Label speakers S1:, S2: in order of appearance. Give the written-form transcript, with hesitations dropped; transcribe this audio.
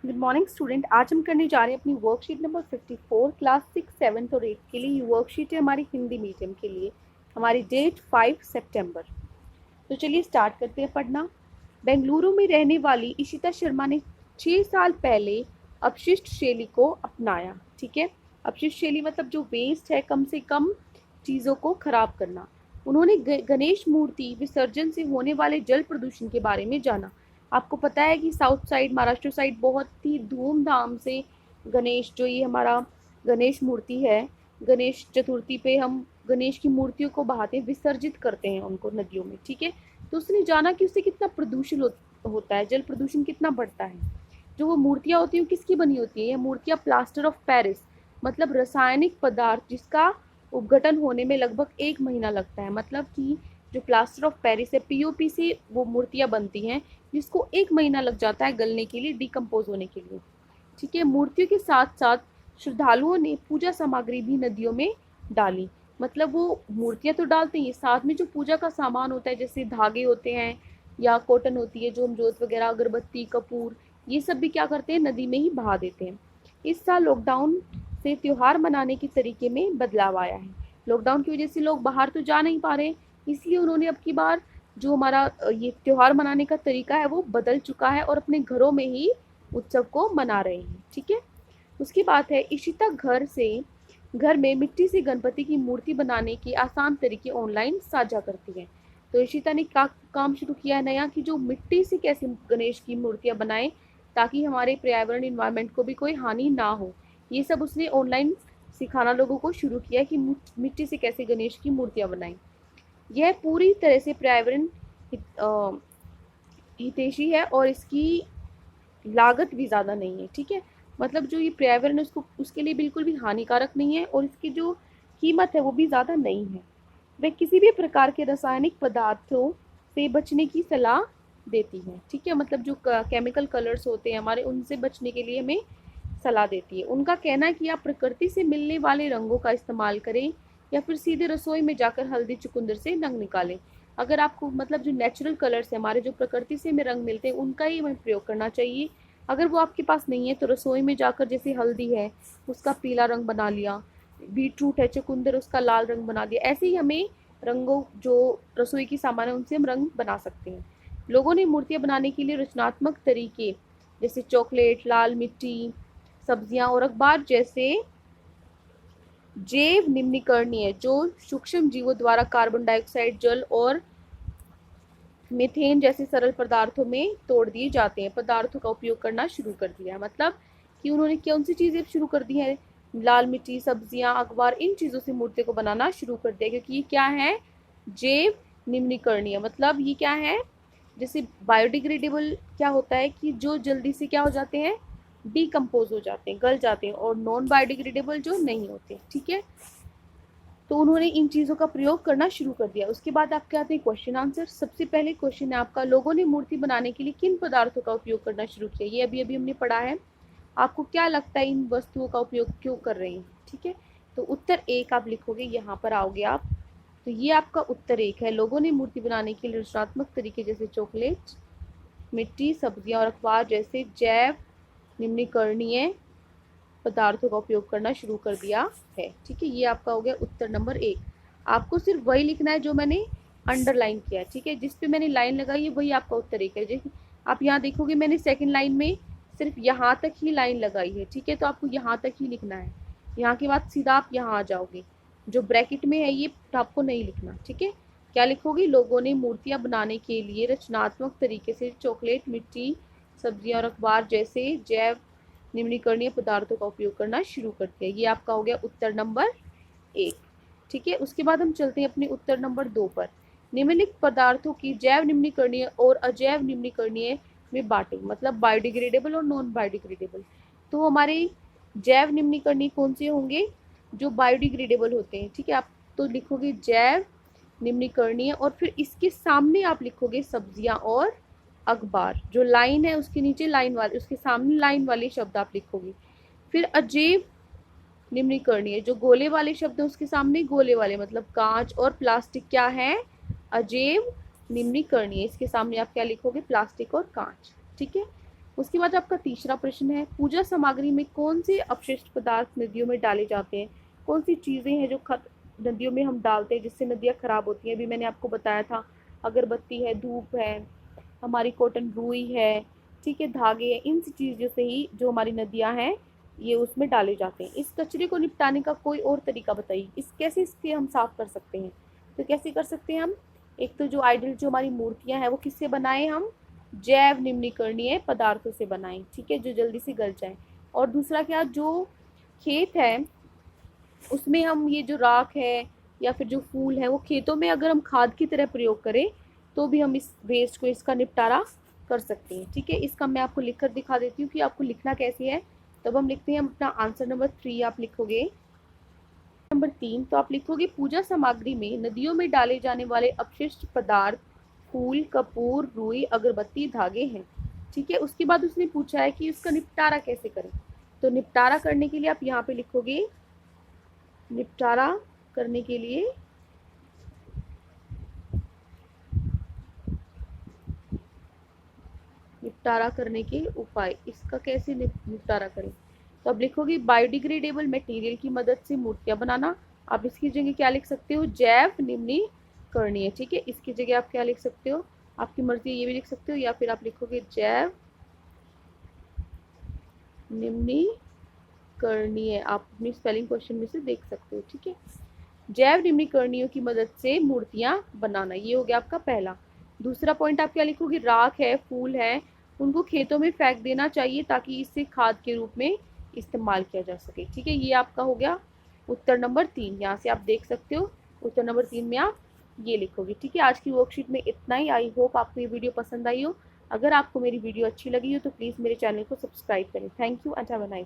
S1: Good morning student. आज हम करने जा रहे हैं अपनी वर्कशीट नंबर 54 क्लास 6, 7 और 8 के लिए। ये वर्कशीट है हमारी हिंदी मीडियम के लिए। हमारी डेट 5 सितंबर। तो चलिए स्टार्ट करते हैं पढ़ना। बेंगलुरु में रहने वाली इशिता शर्मा ने 6 साल पहले अपशिष्ट शैली को अपनाया। ठीक है, अपशिष्ट शैली मतलब जो वेस्ट है, कम से कम चीज़ों को खराब करना। उन्होंने गणेश मूर्ति विसर्जन से होने वाले जल प्रदूषण के बारे में जाना। आपको पता है कि साउथ साइड, महाराष्ट्र साइड बहुत ही धूमधाम से गणेश, जो ये हमारा गणेश मूर्ति है, गणेश चतुर्थी पे हम गणेश की मूर्तियों को बहाते हैं, विसर्जित करते हैं उनको नदियों में। ठीक है, तो उसने जाना कि उससे कितना प्रदूषण होता है, जल प्रदूषण कितना बढ़ता है। जो वो मूर्तियाँ होती हैं वो किसकी बनी होती है? ये मूर्तियाँ प्लास्टर ऑफ पेरिस मतलब रासायनिक पदार्थ जिसका उपघटन होने में लगभग 1 महीना लगता है। मतलब कि जो प्लास्टर ऑफ पेरिस है, पीओपी से वो मूर्तियाँ बनती हैं जिसको 1 महीना लग जाता है गलने के लिए, डिकम्पोज होने के लिए। ठीक है, मूर्तियों के साथ साथ श्रद्धालुओं ने पूजा सामग्री भी नदियों में डाली। मतलब वो मूर्तियाँ तो डालते हैं, साथ में जो पूजा का सामान होता है जैसे धागे होते हैं या कॉटन होती है, जो हम जोत वगैरह, अगरबत्ती, कपूर, ये सब भी क्या करते हैं, नदी में ही बहा देते हैं। इस साल लॉकडाउन से त्योहार मनाने के तरीके में बदलाव आया है। लॉकडाउन की वजह से लोग बाहर तो जा नहीं पा रहे, इसलिए उन्होंने अब की बार जो हमारा ये त्योहार मनाने का तरीका है वो बदल चुका है और अपने घरों में ही उत्सव को मना रहे हैं। ठीक है, उसकी बात है इशिता घर में मिट्टी से गणपति की मूर्ति बनाने के आसान तरीके ऑनलाइन साझा करती है। तो इशिता ने काम शुरू किया है नया कि जो मिट्टी से कैसे गणेश की मूर्तियां बनाएं ताकि हमारे पर्यावरण, इन्वायरमेंट को भी कोई हानि ना हो। ये सब उसने ऑनलाइन सिखाना लोगों को शुरू किया है कि मिट्टी से कैसे गणेश की मूर्तियां बनाएं। यह पूरी तरह से पर्यावरण हितैषी है और इसकी लागत भी ज़्यादा नहीं है। ठीक है, मतलब जो ये पर्यावरण है उसको, उसके लिए बिल्कुल भी हानिकारक नहीं है और इसकी जो कीमत है वो भी ज़्यादा नहीं है। वे किसी भी प्रकार के रासायनिक पदार्थों से बचने की सलाह देती है। ठीक है, मतलब जो केमिकल कलर्स होते हैं हमारे, उनसे बचने के लिए हमें सलाह देती है। उनका कहना है कि आप प्रकृति से मिलने वाले रंगों का इस्तेमाल करें या फिर सीधे रसोई में जाकर हल्दी चुकंदर से रंग निकालें। अगर आपको मतलब जो नेचुरल कलर्स है हमारे, जो प्रकृति से हमें रंग मिलते हैं, उनका ही हमें प्रयोग करना चाहिए। अगर वो आपके पास नहीं है तो रसोई में जाकर, जैसे हल्दी है उसका पीला रंग बना लिया, बीटरूट है, चुकंदर, उसका लाल रंग बना दिया। ऐसे ही हमें रंगों, जो रसोई की सामान है उनसे हम रंग बना सकते हैं। लोगों ने मूर्तियाँ बनाने के लिए रचनात्मक तरीके जैसे चॉकलेट, लाल मिट्टी, सब्जियां और अखबार जैसे जैव निम्नीकरणीय जो सूक्ष्म जीवों द्वारा कार्बन डाइऑक्साइड, जल और मीथेन जैसे सरल पदार्थों में तोड़ दिए जाते हैं पदार्थों का उपयोग करना शुरू कर दिया। मतलब कि उन्होंने कौन सी चीजें शुरू कर दी है? लाल मिट्टी, सब्जियां, अखबार, इन चीजों से मूर्ति को बनाना शुरू कर दिया, क्योंकि ये क्या है? जैव निम्नीकरणीय। मतलब ये क्या है? जैसे बायोडिग्रेडेबल क्या होता है कि जो जल्दी से क्या हो जाते हैं, डिकम्पोज हो जाते हैं, गल जाते हैं, और नॉन बायोडिग्रेडेबल जो नहीं होते। ठीक है, तो उन्होंने इन चीज़ों का प्रयोग करना शुरू कर दिया। उसके बाद आपके आते हैं क्वेश्चन आंसर। सबसे पहले क्वेश्चन है आपका, लोगों ने मूर्ति बनाने के लिए किन पदार्थों का उपयोग करना शुरू किया? ये अभी अभी हमने पढ़ा है। आपको क्या लगता है इन वस्तुओं का उपयोग क्यों कर रहे हैं? ठीक है, तो उत्तर एक आप लिखोगे, यहाँ पर आओगे आप, तो ये आपका उत्तर एक है। लोगों ने मूर्ति बनाने के लिए रचनात्मक तरीके जैसे चॉकलेट, मिट्टी, सब्जियां और अखबार जैसे जैव निम्नीकरणीय पदार्थों का उपयोग करना शुरू कर दिया है। ठीक है, ये आपका हो गया उत्तर नंबर एक। आपको सिर्फ वही लिखना है जो मैंने अंडरलाइन किया है। ठीक है, जिस पे मैंने लाइन लगाई है वही आपका उत्तर एक है। जैसे आप यहाँ देखोगे मैंने सेकंड लाइन में सिर्फ यहाँ तक ही लाइन लगाई है। ठीक है, तो आपको यहाँ तक ही लिखना है। यहाँ के बाद सीधा आप यहाँ आ जाओगे, जो ब्रैकेट में है ये आपको नहीं लिखना। ठीक है, क्या लिखोगे? लोगों ने मूर्तियाँ बनाने के लिए रचनात्मक तरीके से चॉकलेट, मिट्टी, सब्जियां और अखबार जैसे जैव निम्नीकरणीय पदार्थों का उपयोग करना शुरू करते हैं। ये आपका हो गया उत्तर नंबर एक। ठीक है, उसके बाद हम चलते हैं अपने उत्तर नंबर दो पर। निम्नलिखित पदार्थों की जैव निम्नीकरणीय और अजैव निम्नीकरणीय में बांटे, मतलब बायोडिग्रेडेबल और नॉन बायोडिग्रेडेबल। तो हमारे जैव निम्नीकरणीय कौन से होंगे? जो बायोडिग्रेडेबल होते हैं। ठीक है, आप तो लिखोगे जैव निम्नीकरणीय और फिर इसके सामने आप लिखोगे सब्जियां और अखबार। जो लाइन है उसके नीचे लाइन वाले, उसके सामने लाइन वाले शब्द आप लिखोगे। फिर अजैव निम्नीकरणीय, जो गोले वाले शब्द है उसके सामने गोले वाले, मतलब कांच और प्लास्टिक क्या है? अजैव निम्नीकरणीय। इसके सामने आप क्या लिखोगे? प्लास्टिक और कांच। ठीक है, उसके बाद आपका तीसरा प्रश्न है, पूजा सामग्री में कौन से अपशिष्ट पदार्थ नदियों में डाले जाते हैं? कौन सी चीज़ें हैं जो नदियों में हम डालते हैं जिससे नदियाँ खराब होती हैं? अभी मैंने आपको बताया था, अगरबत्ती है, धूप है, हमारी कॉटन रुई है, ठीक है, धागे हैं, इन चीज़ों से ही जो हमारी नदियाँ हैं ये उसमें डाले जाते हैं। इस कचरे को निपटाने का कोई और तरीका बताइए, कैसे इसके हम साफ कर सकते हैं? तो कैसे कर सकते हैं हम? एक तो जो आइडल जो हमारी मूर्तियां हैं वो किससे बनाए हम? जैव निम्नीकरणीय पदार्थों से बनाएं, ठीक है, जो जल्दी से गल जाए। और दूसरा क्या, जो खेत है उसमें हम ये जो राख है या फिर जो फूल है वो खेतों में अगर हम खाद की तरह प्रयोग करें तो भी हम इस वेस्ट को, इसका निपटारा कर सकते हैं, ठीक है। इसका मैं आपको लिख कर दिखा देती हूँ कि आपको लिखना कैसे है। तब हम लिखते हैं अपना आंसर नंबर 3 आप लिखोगे। नंबर 3 तो आप लिखोगे पूजा सामग्री में नदियों में डाले जाने वाले अपशिष्ट पदार्थ फूल, कपूर, रुई, अगरबत्ती, धागे हैं, ठीक है। उसके बाद उसने पूछा है कि उसका निपटारा कैसे करें। तो निपटारा करने के लिए आप यहाँ पे लिखोगे, निपटारा करने के लिए निपटारा करने के उपाय, इसका कैसे निपटारा करें। तो आप लिखोगे बायोडिग्रेडेबल मटेरियल की मदद से मूर्तियां बनाना। आप इसकी जगह क्या लिख सकते हो, जैव निम्नीकरणीय, ठीक है। इसकी जगह आप क्या लिख सकते हो, आपकी मर्जी, ये भी लिख सकते हो, या फिर आप लिखोगे जैव निम्नीकरणीय। आप अपनी स्पेलिंग क्वेश्चन में से देख सकते हो, ठीक है। जैव निम्नीकरणीयों की मदद से मूर्तियां बनाना, ये हो गया आपका पहला। दूसरा पॉइंट आप क्या लिखोगे, राख है, फूल है, उनको खेतों में फेंक देना चाहिए ताकि इससे खाद के रूप में इस्तेमाल किया जा सके, ठीक है। ये आपका हो गया उत्तर नंबर 3। यहाँ से आप देख सकते हो उत्तर नंबर 3 में आप ये लिखोगे, ठीक है। आज की वर्कशीट में इतना ही। आई होप आपको ये वीडियो पसंद आई हो। अगर आपको मेरी वीडियो अच्छी लगी हो तो प्लीज़ मेरे चैनल को सब्सक्राइब करें। Thank you and have a nice